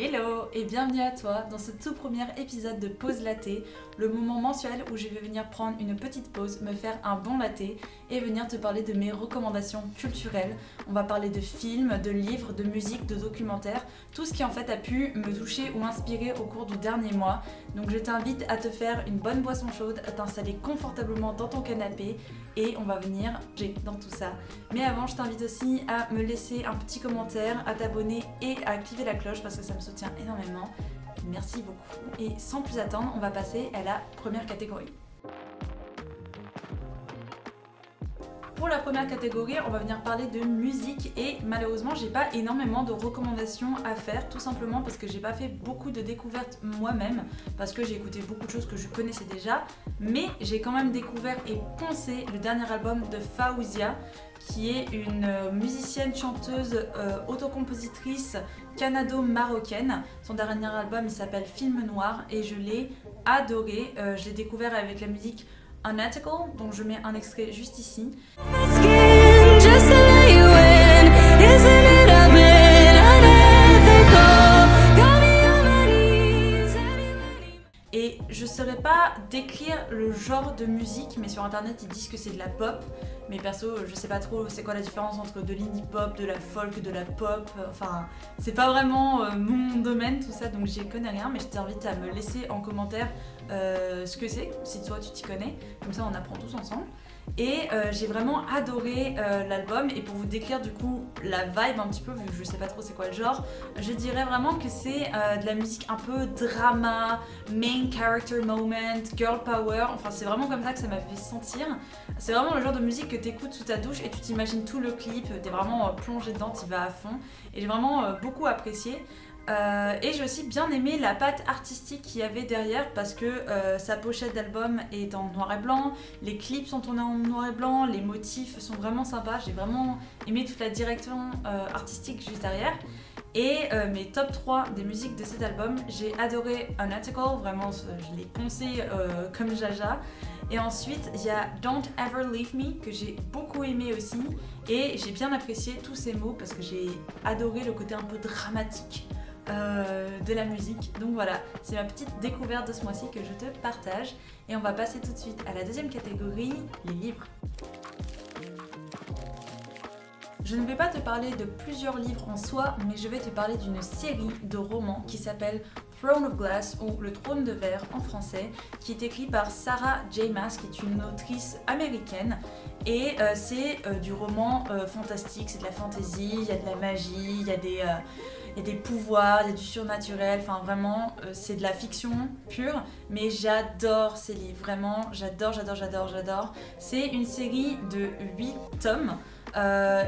Hello et bienvenue à toi dans ce tout premier épisode de Pause Latte, le moment mensuel où je vais venir prendre une petite pause, me faire un bon latte et venir te parler de mes recommandations culturelles. On va parler de films, de livres, de musique, de documentaires, tout ce qui en fait a pu me toucher ou m'inspirer au cours du dernier mois. Donc je t'invite à te faire une bonne boisson chaude, à t'installer confortablement dans ton canapé et on va venir dans tout ça. Mais avant, je t'invite aussi à me laisser un petit commentaire, à t'abonner et à activer la cloche parce que ça me soutient énormément. Merci beaucoup. Et sans plus attendre, on va passer à la première catégorie. Pour la première catégorie, on va venir parler de musique et malheureusement, j'ai pas énormément de recommandations à faire, tout simplement parce que j'ai pas fait beaucoup de découvertes moi-même, parce que j'ai écouté beaucoup de choses que je connaissais déjà, mais j'ai quand même découvert et poncé le dernier album de Fawzia, qui est une musicienne, chanteuse, autocompositrice canado-marocaine. Son dernier album il s'appelle Film Noir et je l'ai adoré. Je l'ai découvert avec la musique Unethical, dont je mets un extrait juste ici. Et je saurais pas décrire le genre de musique, mais sur internet ils disent que c'est de la pop. Mais perso, je sais pas trop c'est quoi la différence entre de l'indie pop, de la folk, de la pop. Enfin, c'est pas vraiment mon domaine tout ça, donc j'y connais rien. Mais je t'invite à me laisser en commentaire ce que c'est, si toi tu t'y connais. Comme ça on apprend tous ensemble. Et j'ai vraiment adoré l'album. Et pour vous décrire du coup la vibe un petit peu, vu que je sais pas trop c'est quoi le genre, je dirais vraiment que c'est de la musique un peu drama, main character moment, girl power. Enfin c'est vraiment comme ça que ça m'a fait sentir. C'est vraiment le genre de musique que t'écoutes sous ta douche et tu t'imagines tout le clip, t'es vraiment plongé dedans, t'y vas à fond. Et j'ai vraiment beaucoup apprécié. Et j'ai aussi bien aimé la patte artistique qu'il y avait derrière parce que sa pochette d'album est en noir et blanc, les clips sont tournés en noir et blanc, les motifs sont vraiment sympas, j'ai vraiment aimé toute la direction artistique juste derrière. Et mes top 3 des musiques de cet album, j'ai adoré Unethical, vraiment je l'ai poncé comme Jaja. Et ensuite il y a Don't Ever Leave Me que j'ai beaucoup aimé aussi et j'ai bien apprécié tous ces mots parce que j'ai adoré le côté un peu dramatique de la musique. Donc voilà, c'est ma petite découverte de ce mois-ci que je te partage. Et on va passer tout de suite à la deuxième catégorie, les livres. Je ne vais pas te parler de plusieurs livres en soi, mais je vais te parler d'une série de romans qui s'appelle Throne of Glass ou Le Trône de Verre en français, qui est écrit par Sarah J. Maas, qui est une autrice américaine. Et c'est du roman fantastique, c'est de la fantasy, il y a de la magie, il y a des pouvoirs, il y a du surnaturel, enfin vraiment c'est de la fiction pure, mais j'adore ces livres, vraiment j'adore. C'est une série de 8 tomes.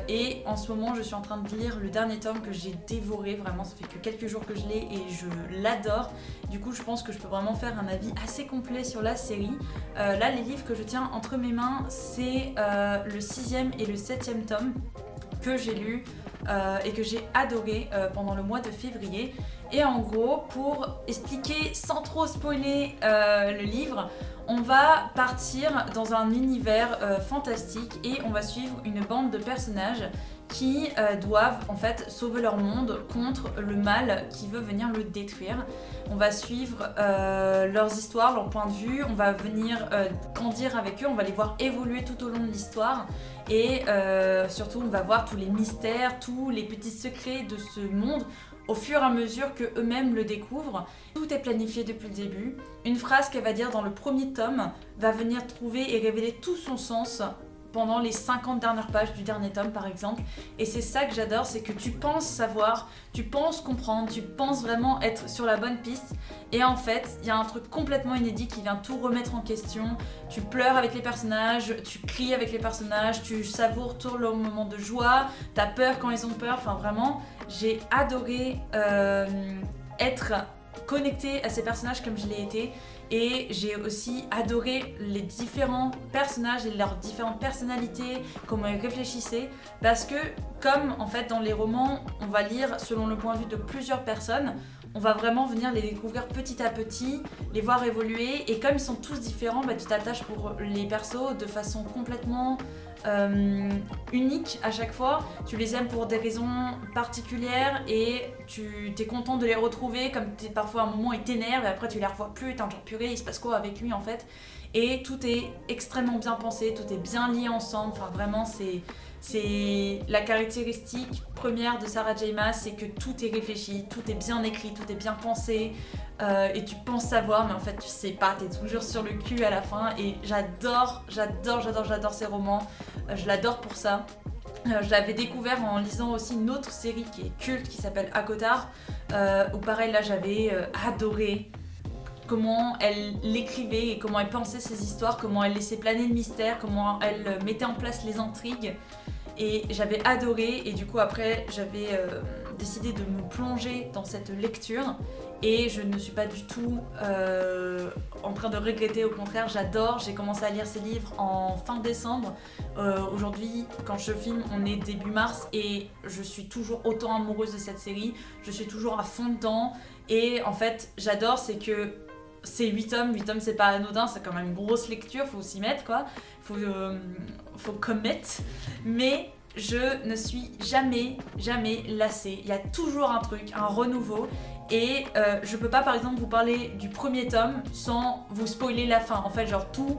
Et en ce moment je suis en train de lire le dernier tome que j'ai dévoré, vraiment ça fait que quelques jours que je l'ai et je l'adore. Du coup je pense que je peux vraiment faire un avis assez complet sur la série. Là les livres que je tiens entre mes mains c'est le 6e et le 7e tome que j'ai lu et que j'ai adoré pendant le mois de février. Et en gros, pour expliquer sans trop spoiler le livre, on va partir dans un univers fantastique et on va suivre une bande de personnages qui doivent en fait sauver leur monde contre le mal qui veut venir le détruire. On va suivre leurs histoires, leurs points de vue, on va venir grandir avec eux, on va les voir évoluer tout au long de l'histoire et surtout on va voir tous les mystères, tous les petits secrets de ce monde au fur et à mesure qu'eux-mêmes le découvrent. Tout est planifié depuis le début. Une phrase qu'elle va dire dans le premier tome va venir trouver et révéler tout son sens pendant les 50 dernières pages du dernier tome par exemple. Et c'est ça que j'adore, c'est que tu penses savoir, tu penses comprendre, tu penses vraiment être sur la bonne piste et en fait il y a un truc complètement inédit qui vient tout remettre en question. Tu pleures avec les personnages, tu cries avec les personnages, tu savoures tout le moment de joie, t'as peur quand ils ont peur, enfin vraiment j'ai adoré être connectée à ces personnages comme je l'ai été. Et j'ai aussi adoré les différents personnages et leurs différentes personnalités, comment ils réfléchissaient. Parce que comme en fait dans les romans, on va lire selon le point de vue de plusieurs personnes, on va vraiment venir les découvrir petit à petit, les voir évoluer. Et comme ils sont tous différents, bah, tu t'attaches pour les persos de façon complètement uniques à chaque fois. Tu les aimes pour des raisons particulières et tu t'es content de les retrouver, comme parfois à un moment ils t'énervent et après tu les revois plus, t'es genre purée, il se passe quoi avec lui en fait. Et tout est extrêmement bien pensé, tout est bien lié ensemble, enfin vraiment c'est la caractéristique première de Sarah J. Maas, c'est que tout est réfléchi, tout est bien écrit, tout est bien pensé, et tu penses savoir, mais en fait tu sais pas, t'es toujours sur le cul à la fin, et j'adore ces romans, je l'adore pour ça. Je l'avais découvert en lisant aussi une autre série qui est culte, qui s'appelle ACOTAR, où pareil là j'avais adoré comment elle l'écrivait et comment elle pensait ses histoires, comment elle laissait planer le mystère, comment elle mettait en place les intrigues. Et j'avais adoré, et du coup après j'avais décidé de me plonger dans cette lecture et je ne suis pas du tout en train de regretter, au contraire j'adore. J'ai commencé à lire ces livres en fin décembre. Aujourd'hui quand je filme on est début mars et je suis toujours autant amoureuse de cette série, je suis toujours à fond dedans et en fait j'adore, c'est que c'est 8 tomes c'est pas anodin, c'est quand même une grosse lecture, faut s'y mettre quoi, faut commit, mais je ne suis jamais lassée, il y a toujours un truc, un renouveau, et je peux pas par exemple vous parler du premier tome sans vous spoiler la fin, en fait genre tout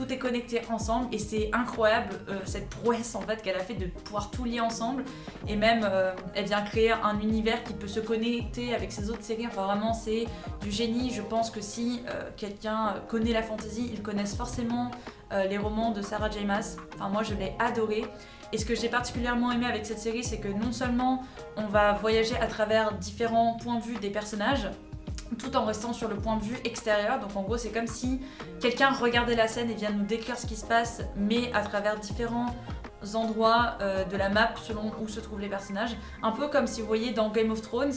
est connecté ensemble et c'est incroyable cette prouesse en fait qu'elle a fait de pouvoir tout lier ensemble, et même elle vient créer un univers qui peut se connecter avec ses autres séries, enfin vraiment c'est du génie. Je pense que si quelqu'un connaît la fantasy, ils connaissent forcément les romans de Sarah J. Maas. Enfin moi je l'ai adoré. Et ce que j'ai particulièrement aimé avec cette série, c'est que non seulement on va voyager à travers différents points de vue des personnages, tout en restant sur le point de vue extérieur. Donc en gros c'est comme si quelqu'un regardait la scène et vient nous décrire ce qui se passe, mais à travers différents endroits de la map selon où se trouvent les personnages. Un peu comme si vous voyez dans Game of Thrones,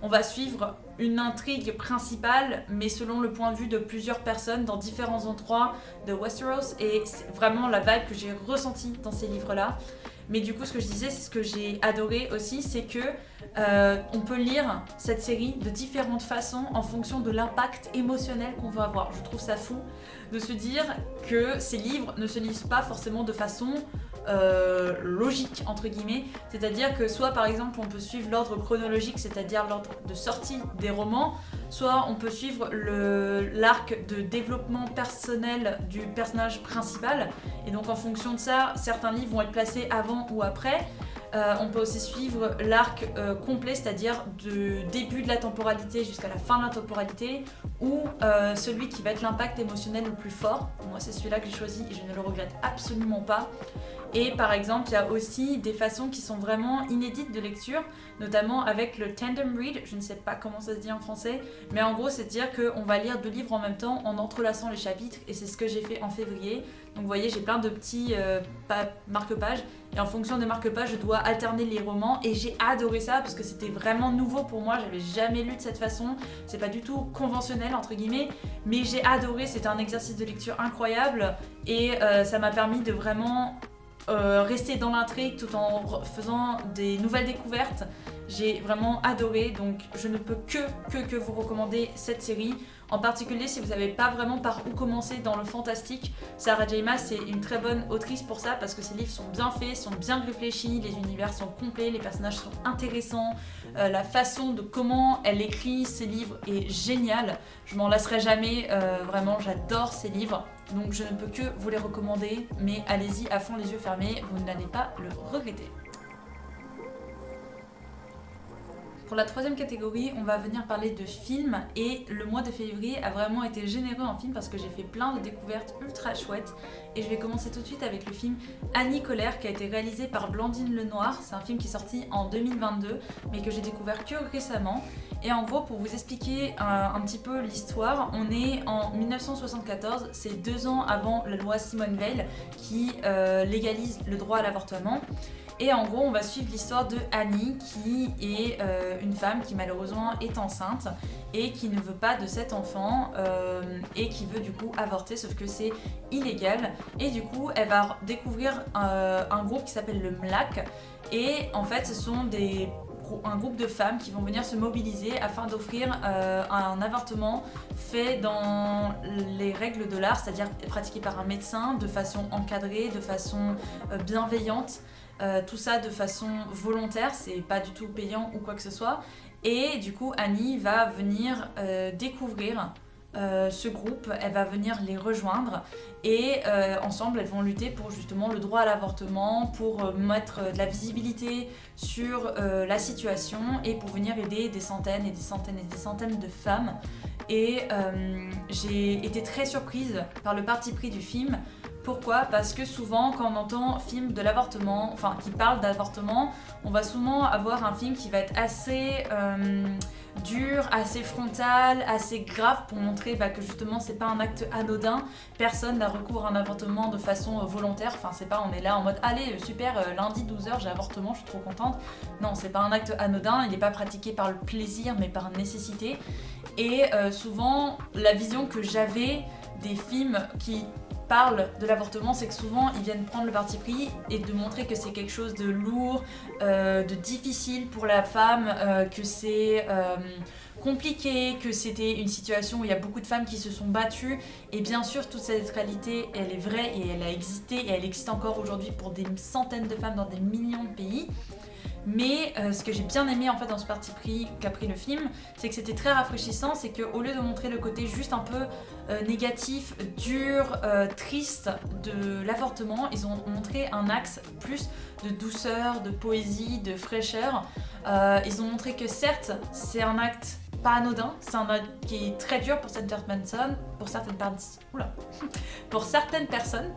on va suivre une intrigue principale mais selon le point de vue de plusieurs personnes dans différents endroits de Westeros, et c'est vraiment la vibe que j'ai ressentie dans ces livres là. Mais du coup ce que je disais, c'est ce que j'ai adoré aussi, c'est que on peut lire cette série de différentes façons en fonction de l'impact émotionnel qu'on veut avoir. Je trouve ça fou de se dire que ces livres ne se lisent pas forcément de façon logique entre guillemets, c'est-à-dire que soit par exemple on peut suivre l'ordre chronologique, c'est-à-dire l'ordre de sortie des romans, soit on peut suivre l'arc de développement personnel du personnage principal, et donc en fonction de ça certains livres vont être placés avant ou après. On peut aussi suivre l'arc complet, c'est-à-dire du début de la temporalité jusqu'à la fin de la temporalité, ou celui qui va être l'impact émotionnel le plus fort. Moi c'est celui-là que j'ai choisi et je ne le regrette absolument pas. Et par exemple il y a aussi des façons qui sont vraiment inédites de lecture, notamment avec le tandem read, je ne sais pas comment ça se dit en français, mais en gros c'est de dire qu'on va lire 2 livres en même temps en entrelaçant les chapitres, et c'est ce que j'ai fait en février. Donc vous voyez j'ai plein de petits marque-pages, et en fonction des marque-pages je dois alterner les romans, et j'ai adoré ça parce que c'était vraiment nouveau pour moi, j'avais jamais lu de cette façon, c'est pas du tout conventionnel entre guillemets, mais j'ai adoré, c'était un exercice de lecture incroyable, et ça m'a permis de vraiment rester dans l'intrigue tout en faisant des nouvelles découvertes. J'ai vraiment adoré, donc je ne peux que vous recommander cette série. En particulier si vous savez pas vraiment par où commencer dans le fantastique, Sarah J. Maas c'est une très bonne autrice pour ça, parce que ses livres sont bien faits, sont bien réfléchis, les univers sont complets, les personnages sont intéressants, la façon de comment elle écrit ses livres est géniale. Je m'en lasserai jamais, vraiment j'adore ses livres. Donc je ne peux que vous les recommander, mais allez-y à fond les yeux fermés, vous n'allez pas le regretter. Pour la troisième catégorie, on va venir parler de films, et le mois de février a vraiment été généreux en films parce que j'ai fait plein de découvertes ultra chouettes, et je vais commencer tout de suite avec le film Annie Colère qui a été réalisé par Blandine Lenoir. C'est un film qui est sorti en 2022 mais que j'ai découvert que récemment. Et en gros, pour vous expliquer un petit peu l'histoire, on est en 1974, c'est 2 ans avant la loi Simone Veil qui légalise le droit à l'avortement. Et en gros, on va suivre l'histoire de Annie qui est une femme qui malheureusement est enceinte et qui ne veut pas de cet enfant et qui veut du coup avorter, sauf que c'est illégal. Et du coup, elle va découvrir un groupe qui s'appelle le MLAC, et en fait, ce sont des un groupe de femmes qui vont venir se mobiliser afin d'offrir un avortement fait dans les règles de l'art, c'est-à-dire pratiqué par un médecin de façon encadrée, de façon bienveillante, tout ça de façon volontaire, c'est pas du tout payant ou quoi que ce soit. Et du coup, Annie va venir découvrir ce groupe, elle va venir les rejoindre et ensemble elles vont lutter pour justement le droit à l'avortement, pour mettre de la visibilité sur la situation et pour venir aider des centaines et des centaines et des centaines de femmes. Et j'ai été très surprise par le parti pris du film. Pourquoi ? Parce que souvent, quand on entend film de l'avortement, enfin qui parle d'avortement, on va souvent avoir un film qui va être assez dur, assez frontal, assez grave pour montrer que justement c'est pas un acte anodin. Personne n'a recours à un avortement de façon volontaire. Enfin, c'est pas on est là en mode allez, super, lundi 12h j'ai avortement, je suis trop contente. Non, c'est pas un acte anodin, il n'est pas pratiqué par le plaisir mais par nécessité. Et souvent, la vision que j'avais des films qui parlent de l'avortement, c'est que souvent ils viennent prendre le parti pris et de montrer que c'est quelque chose de lourd, de difficile pour la femme, que c'est compliqué, que c'était une situation où il y a beaucoup de femmes qui se sont battues. Et bien sûr, toute cette réalité, elle est vraie et elle a existé et elle existe encore aujourd'hui pour des centaines de femmes dans des millions de pays. Mais ce que j'ai bien aimé en fait dans ce parti pris qu'a pris le film, c'est que c'était très rafraîchissant, c'est qu'au lieu de montrer le côté juste un peu négatif, dur, triste de l'avortement, ils ont montré un axe plus de douceur, de poésie, de fraîcheur. Ils ont montré que certes, c'est un acte pas anodin, c'est un acte qui est très dur pour certaines personnes,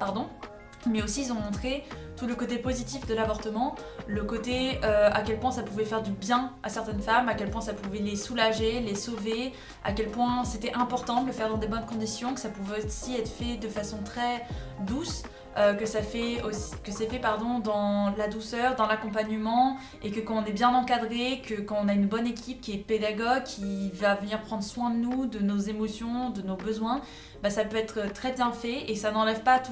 mais aussi ils ont montré tout le côté positif de l'avortement, le côté à quel point ça pouvait faire du bien à certaines femmes, à quel point ça pouvait les soulager, les sauver, à quel point c'était important de le faire dans des bonnes conditions, que ça pouvait aussi être fait de façon très douce, que c'est fait dans la douceur, dans l'accompagnement, et que quand on est bien encadré, que quand on a une bonne équipe qui est pédagogue, qui va venir prendre soin de nous, de nos émotions, de nos besoins, ça peut être très bien fait et ça n'enlève pas tout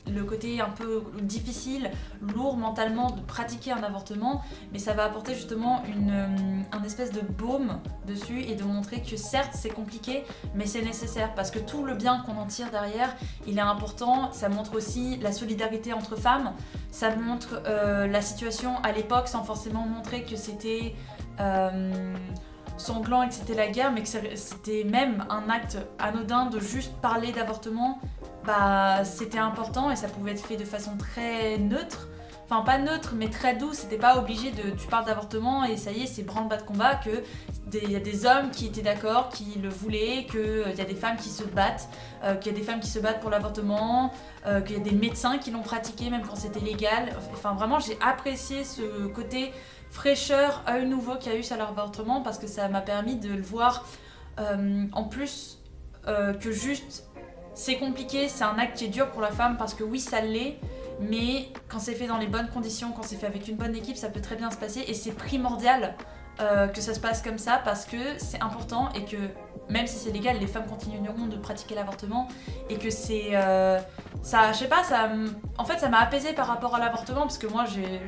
le côté un peu difficile, lourd mentalement de pratiquer un avortement, mais ça va apporter justement un espèce de baume dessus et de montrer que certes c'est compliqué, mais c'est nécessaire parce que tout le bien qu'on en tire derrière, il est important. Ça montre aussi la solidarité entre femmes, ça montre la situation à l'époque sans forcément montrer que c'était sanglant et que c'était la guerre, mais que c'était même un acte anodin de juste parler d'avortement, c'était important et ça pouvait être fait de façon très neutre. Enfin, pas neutre, mais très douce. C'était pas obligé de tu parles d'avortement et ça y est, c'est branle-bas de combat, qu'il y a des hommes qui étaient d'accord, qui le voulaient, qu'il y a des femmes qui se battent, qu'il y a des femmes qui se battent pour l'avortement, qu'il y a des médecins qui l'ont pratiqué même quand c'était légal. Enfin, vraiment, j'ai apprécié ce côté fraîcheur, œil nouveau qu'il y a eu sur l'avortement parce que ça m'a permis de le voir en plus que juste c'est compliqué, c'est un acte qui est dur pour la femme parce que oui ça l'est, mais quand c'est fait dans les bonnes conditions, quand c'est fait avec une bonne équipe, ça peut très bien se passer et c'est primordial que ça se passe comme ça parce que c'est important et que même si c'est légal, les femmes continueront de pratiquer l'avortement et que c'est ça, je sais pas, en fait ça m'a apaisée par rapport à l'avortement parce que moi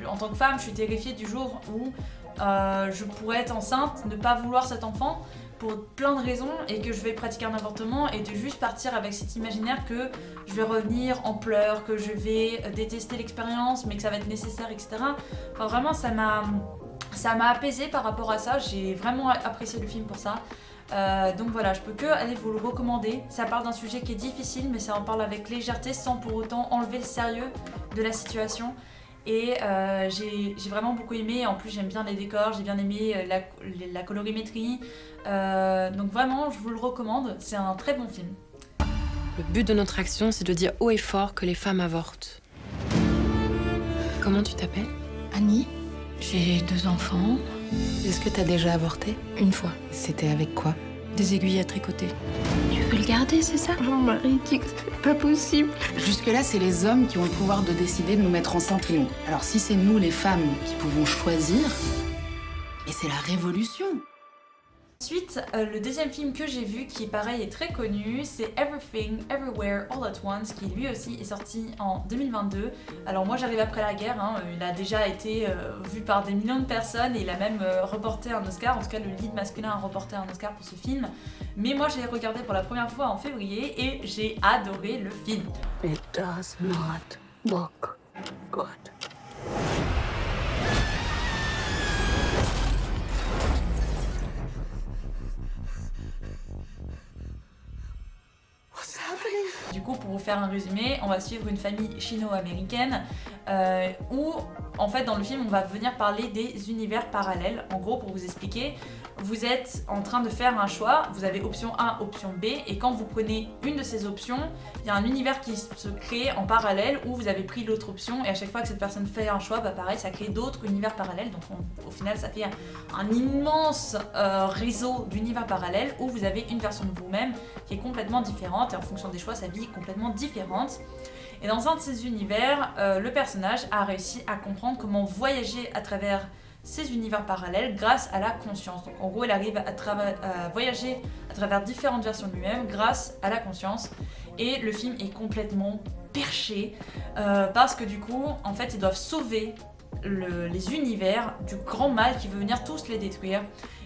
en tant que femme, je suis terrifiée du jour où je pourrais être enceinte, ne pas vouloir cet enfant pour plein de raisons et que je vais pratiquer un avortement et de juste partir avec cet imaginaire que je vais revenir en pleurs, que je vais détester l'expérience mais que ça va être nécessaire, etc. Enfin vraiment ça m'a apaisée par rapport à ça, j'ai vraiment apprécié le film pour ça. Donc voilà, je peux que aller vous le recommander. Ça parle d'un sujet qui est difficile mais ça en parle avec légèreté sans pour autant enlever le sérieux de la situation. Et j'ai vraiment beaucoup aimé, en plus j'aime bien les décors, j'ai bien aimé la colorimétrie, donc vraiment je vous le recommande, c'est un très bon film. Le but de notre action, c'est de dire haut et fort que les femmes avortent. Comment tu t'appelles ? Annie, j'ai 2 enfants. Est-ce que t'as déjà avorté ? Une fois. C'était avec quoi ? Des aiguilles à tricoter. Tu veux le garder, c'est ça ? Mon mari dit que c'est pas possible. Jusque-là, c'est les hommes qui ont le pouvoir de décider de nous mettre enceintes ou non. Alors si c'est nous, les femmes, qui pouvons choisir, et c'est la révolution. Ensuite, le deuxième film que j'ai vu qui pareil est très connu, c'est Everything, Everywhere, All at Once, qui lui aussi est sorti en 2022. Alors moi j'arrive après la guerre, hein, il a déjà été vu par des millions de personnes et il a même remporté un Oscar, en tout cas le lead masculin a remporté un Oscar pour ce film. Mais moi je l'ai regardé pour la première fois en février et j'ai adoré le film. It does not look good. Du coup, pour vous faire un résumé, on va suivre une famille chino-américaine où, en fait, dans le film, on va venir parler des univers parallèles. En gros, pour vous expliquer, vous êtes en train de faire un choix, vous avez option A, option B, et quand vous prenez une de ces options, il y a un univers qui se crée en parallèle où vous avez pris l'autre option, et à chaque fois que cette personne fait un choix, bah pareil, ça crée d'autres univers parallèles. Donc au final, ça fait un immense réseau d'univers parallèles où vous avez une version de vous-même qui est complètement différente, et en fonction des choix, sa vie est complètement différente. Et dans un de ces univers, le personnage a réussi à comprendre comment voyager à travers ces univers parallèles grâce à la conscience. Donc en gros, il arrive à voyager à travers différentes versions de lui-même grâce à la conscience. Et le film est complètement perché parce que du coup, en fait, ils doivent sauver les univers du grand mal qui veut venir tous les détruire.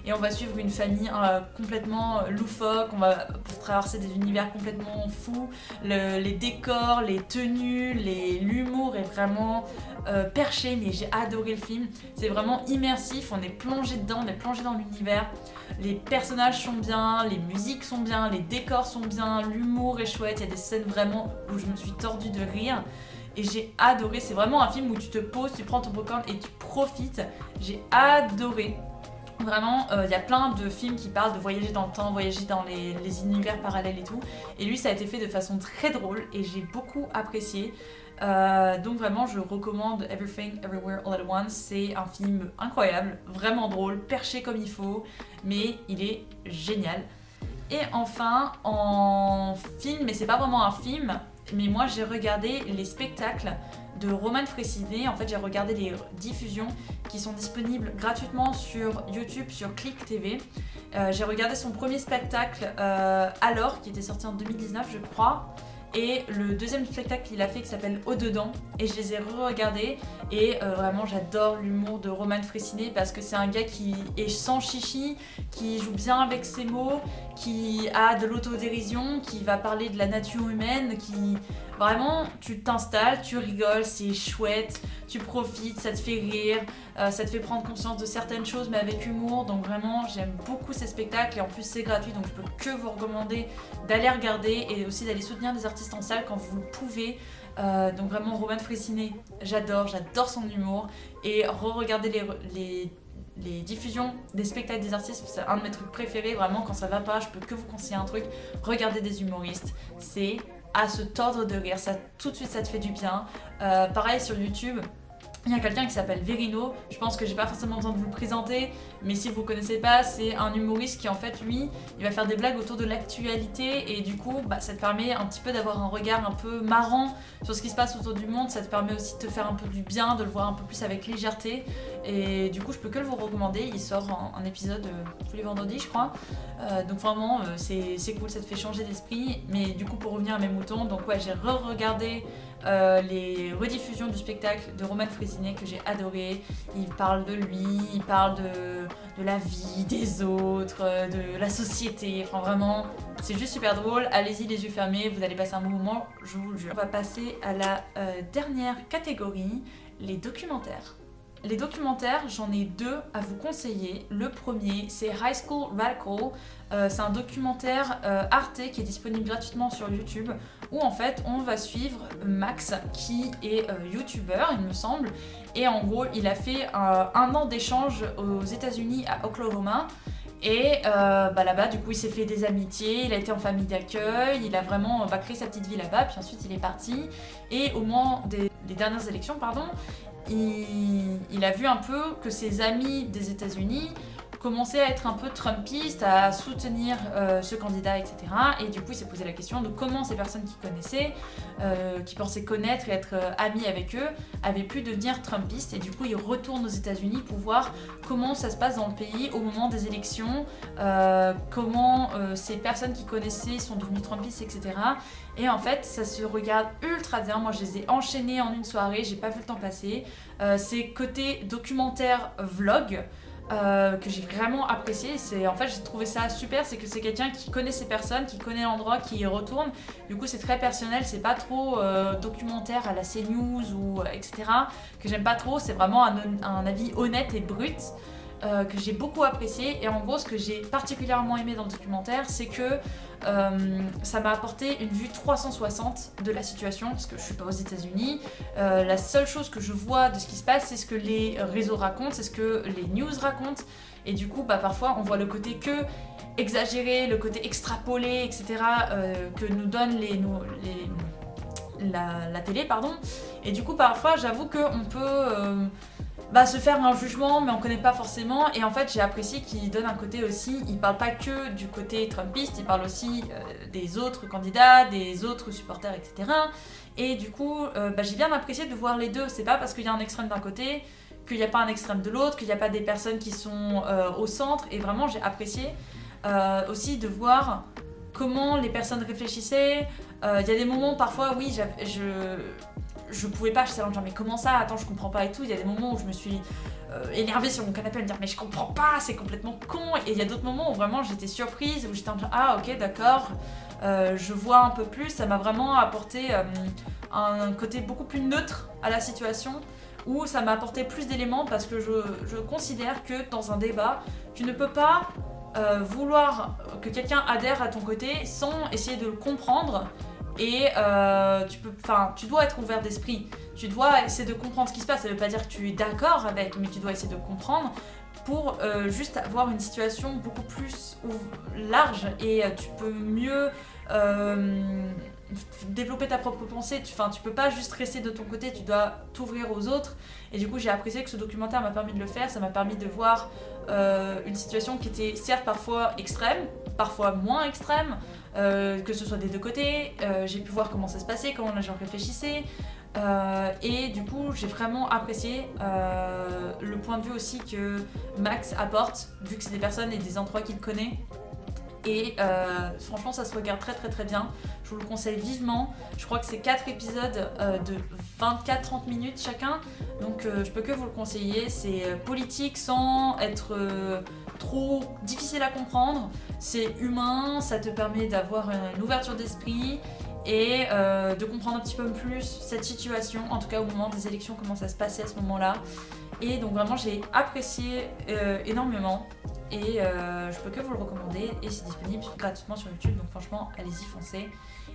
Et on va suivre une famille complètement loufoque, on va traverser des univers complètement fous, les décors, les tenues, l'humour est vraiment perché, mais j'ai adoré le film. C'est vraiment immersif, on est plongé dedans, on est plongé dans l'univers. Les personnages sont bien, les musiques sont bien, les décors sont bien, l'humour est chouette, il y a des scènes vraiment où je me suis tordue de rire. Et j'ai adoré, c'est vraiment un film où tu te poses, tu prends ton popcorn et tu profites. J'ai adoré. Vraiment, il y a plein de films qui parlent de voyager dans le temps, voyager dans les univers parallèles et tout. Et lui, ça a été fait de façon très drôle et j'ai beaucoup apprécié. Donc vraiment, je recommande Everything, Everywhere, All at Once. C'est un film incroyable, vraiment drôle, perché comme il faut, mais il est génial. Et enfin, en film, mais c'est pas vraiment un film, mais moi j'ai regardé les spectacles de Roman Frécinet. En fait, j'ai regardé les diffusions qui sont disponibles gratuitement sur YouTube, sur Click TV. J'ai regardé son premier spectacle, Alors, qui était sorti en 2019, je crois. Et le deuxième spectacle qu'il a fait qui s'appelle Au-dedans, et je les ai re-regardés et vraiment j'adore l'humour de Roman Frécinet parce que c'est un gars qui est sans chichi, qui joue bien avec ses mots, qui a de l'autodérision, qui va parler de la nature humaine, qui vraiment tu t'installes, tu rigoles, c'est chouette, tu profites, ça te fait rire, ça te fait prendre conscience de certaines choses mais avec humour. Donc vraiment j'aime beaucoup ces spectacles et en plus c'est gratuit, donc je peux que vous recommander d'aller regarder et aussi d'aller soutenir des artistes en salle quand vous le pouvez. Donc vraiment Roman Frécinet, j'adore son humour et re-regarder les diffusions des spectacles des artistes, c'est un de mes trucs préférés. Vraiment quand ça va pas, je peux que vous conseiller un truc, regardez des humoristes, c'est à se tordre de rire, ça tout de suite ça te fait du bien. Pareil sur YouTube, il y a quelqu'un qui s'appelle Verino, je pense que j'ai pas forcément besoin de vous le présenter, mais si vous connaissez pas, c'est un humoriste qui en fait lui, il va faire des blagues autour de l'actualité et du coup bah, ça te permet un petit peu d'avoir un regard un peu marrant sur ce qui se passe autour du monde, ça te permet aussi de te faire un peu du bien, de le voir un peu plus avec légèreté et du coup je peux que le vous recommander, il sort un épisode tous les vendredis je crois, donc vraiment c'est cool, ça te fait changer d'esprit. Mais du coup pour revenir à mes moutons, donc ouais j'ai re-regardé les rediffusions du spectacle de Roman Frécinet que j'ai adoré. Il parle de lui, il parle de la vie, des autres, de la société, enfin vraiment c'est juste super drôle, allez-y les yeux fermés, vous allez passer un bon moment, je vous le jure. On va passer à la dernière catégorie, les documentaires. Les documentaires, j'en ai deux à vous conseiller. Le premier, c'est High School Radical. C'est un documentaire Arte qui est disponible gratuitement sur YouTube où en fait on va suivre Max qui est youtubeur il me semble et en gros il a fait un an d'échange aux États-Unis à Oklahoma. Et là-bas, du coup, il s'est fait des amitiés, il a été en famille d'accueil, il a vraiment créé sa petite vie là-bas, puis ensuite il est parti. Et au moment des dernières élections, il a vu un peu que ses amis des États-Unis commençait à être un peu trumpiste, à soutenir ce candidat, etc. Et du coup, il s'est posé la question de comment ces personnes qu'il connaissait, qui pensaient connaître et être amis avec eux, avaient pu devenir trumpistes. Et du coup, il retourne aux États-Unis pour voir comment ça se passe dans le pays au moment des élections, comment ces personnes qu'il connaissait sont devenues trumpistes, etc. Et en fait, ça se regarde ultra bien. Moi, je les ai enchaînés en une soirée, j'ai pas vu le temps passer. C'est côté documentaire vlog. Que j'ai vraiment apprécié. En fait, j'ai trouvé ça super, c'est que c'est quelqu'un qui connaît ces personnes, qui connaît l'endroit, qui y retourne. Du coup, c'est très personnel, c'est pas trop documentaire à la CNews ou etc. que j'aime pas trop. C'est vraiment un avis honnête et brut. Que j'ai beaucoup apprécié. Et en gros, ce que j'ai particulièrement aimé dans le documentaire, c'est que ça m'a apporté une vue 360 de la situation, parce que je suis pas aux États-Unis. La seule chose que je vois de ce qui se passe, c'est ce que les réseaux racontent, c'est ce que les news racontent. Et du coup, parfois, on voit le côté que exagéré, le côté extrapolé, etc. Que nous donne la télé, pardon. Et du coup, parfois, j'avoue qu'on peut se faire un jugement, mais on connaît pas forcément. Et en fait, j'ai apprécié qu'il donne un côté aussi, il parle pas que du côté trumpiste, il parle aussi des autres candidats, des autres supporters, etc. Et du coup, j'ai bien apprécié de voir les deux. C'est pas parce qu'il y a un extrême d'un côté qu'il n'y a pas un extrême de l'autre, qu'il n'y a pas des personnes qui sont au centre. Et vraiment, j'ai apprécié aussi de voir comment les personnes réfléchissaient. Il y a des moments, parfois, oui, je pouvais pas, j'étais là en disant mais comment ça, attends je comprends pas et tout. Il y a des moments où je me suis énervée sur mon canapé à me dire mais je comprends pas, c'est complètement con. Et il y a d'autres moments où vraiment j'étais surprise, où j'étais en disant ah ok d'accord, je vois un peu plus. Ça m'a vraiment apporté un côté beaucoup plus neutre à la situation, où ça m'a apporté plus d'éléments, parce que je considère que dans un débat tu ne peux pas vouloir que quelqu'un adhère à ton côté sans essayer de le comprendre. Et tu dois être ouvert d'esprit, tu dois essayer de comprendre ce qui se passe. Ça veut pas dire que tu es d'accord avec, mais tu dois essayer de comprendre pour juste avoir une situation beaucoup plus large, et tu peux mieux développer ta propre pensée. Tu peux pas juste rester de ton côté, tu dois t'ouvrir aux autres. Et du coup, j'ai apprécié que ce documentaire m'a permis de le faire. Ça m'a permis de voir une situation qui était certes parfois extrême, parfois moins extrême, que ce soit des deux côtés. J'ai pu voir comment ça se passait, comment les gens réfléchissaient. Et du coup, j'ai vraiment apprécié le point de vue aussi que Max apporte, vu que c'est des personnes et des endroits qu'il connaît. Et franchement, ça se regarde très très très bien. Je vous le conseille vivement. Je crois que c'est 4 épisodes de 24-30 minutes chacun. Donc je peux que vous le conseiller. C'est politique sans être trop difficile à comprendre. C'est humain, ça te permet d'avoir une ouverture d'esprit et de comprendre un petit peu plus cette situation, en tout cas au moment des élections, comment ça se passait à ce moment-là. Et donc vraiment j'ai apprécié énormément. Et je peux que vous le recommander, et c'est disponible gratuitement sur YouTube, donc franchement allez-y, foncez.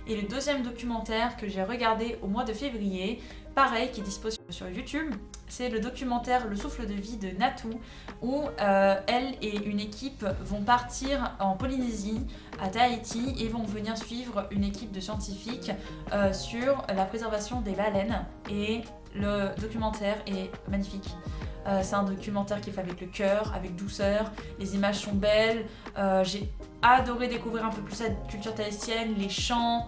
Et le deuxième documentaire que j'ai regardé au mois de février, pareil, qui est dispo sur YouTube, c'est le documentaire Le souffle de vie de Natou, où elle et une équipe vont partir en Polynésie, à Tahiti, et vont venir suivre une équipe de scientifiques sur la préservation des baleines. Et le documentaire est magnifique. C'est un documentaire qui est fait avec le cœur, avec douceur, les images sont belles. J'ai adoré découvrir un peu plus la culture tahitienne, les chants,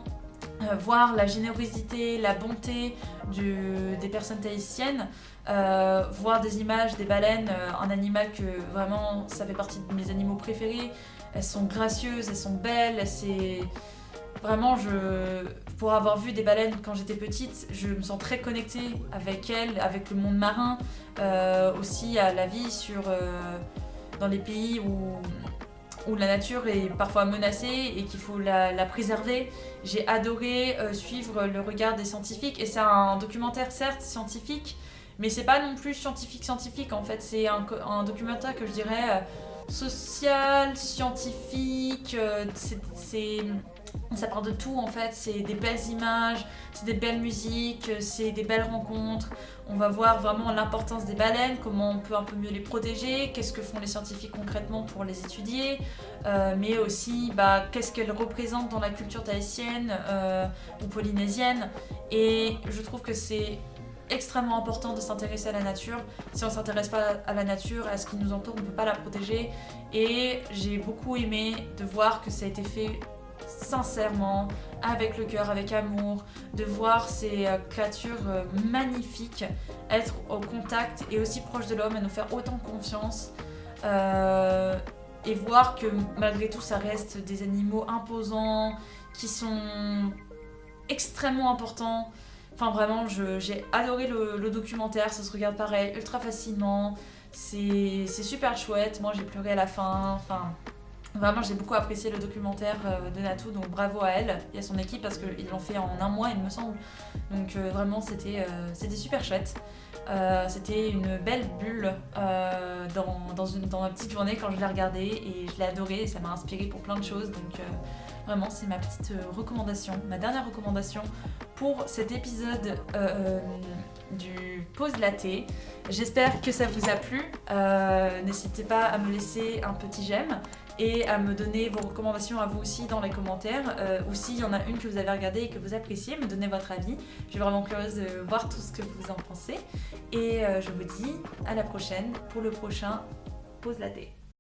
voir la générosité, la bonté des personnes tahitiennes, voir des images des baleines, un animal que vraiment ça fait partie de mes animaux préférés. Elles sont gracieuses, elles sont belles, vraiment, pour avoir vu des baleines quand j'étais petite, je me sens très connectée avec elles, avec le monde marin, aussi à la vie dans les pays où la nature est parfois menacée et qu'il faut la préserver. J'ai adoré suivre le regard des scientifiques, et c'est un documentaire certes scientifique, mais c'est pas non plus scientifique en fait, c'est un documentaire que je dirais social, scientifique, ça part de tout en fait, c'est des belles images, c'est des belles musiques, c'est des belles rencontres. On va voir vraiment l'importance des baleines, comment on peut un peu mieux les protéger, qu'est-ce que font les scientifiques concrètement pour les étudier, mais aussi qu'est-ce qu'elles représentent dans la culture tahitienne ou polynésienne. Et je trouve que c'est extrêmement important de s'intéresser à la nature. Si on ne s'intéresse pas à la nature, à ce qui nous entoure, on ne peut pas la protéger. Et j'ai beaucoup aimé de voir que ça a été fait sincèrement, avec le cœur, avec amour, de voir ces créatures magnifiques être au contact et aussi proches de l'homme et nous faire autant confiance. Et voir que malgré tout ça reste des animaux imposants qui sont extrêmement importants. Enfin vraiment j'ai adoré le documentaire, ça se regarde pareil ultra facilement, c'est super chouette, moi j'ai pleuré à la fin, enfin vraiment j'ai beaucoup apprécié le documentaire de Natou, donc bravo à elle et à son équipe parce qu'ils l'ont fait en un mois il me semble, donc vraiment c'était super chouette. C'était une belle bulle dans ma petite journée quand je l'ai regardé et je l'ai adoré et ça m'a inspiré pour plein de choses, donc vraiment c'est ma petite recommandation, ma dernière recommandation pour cet épisode du Pause Latte. J'espère que ça vous a plu, n'hésitez pas à me laisser un petit j'aime et à me donner vos recommandations à vous aussi dans les commentaires, ou s'il y en a une que vous avez regardée et que vous appréciez, me donnez votre avis. Je suis vraiment curieuse de voir tout ce que vous en pensez et je vous dis à la prochaine pour le prochain Pause Latte.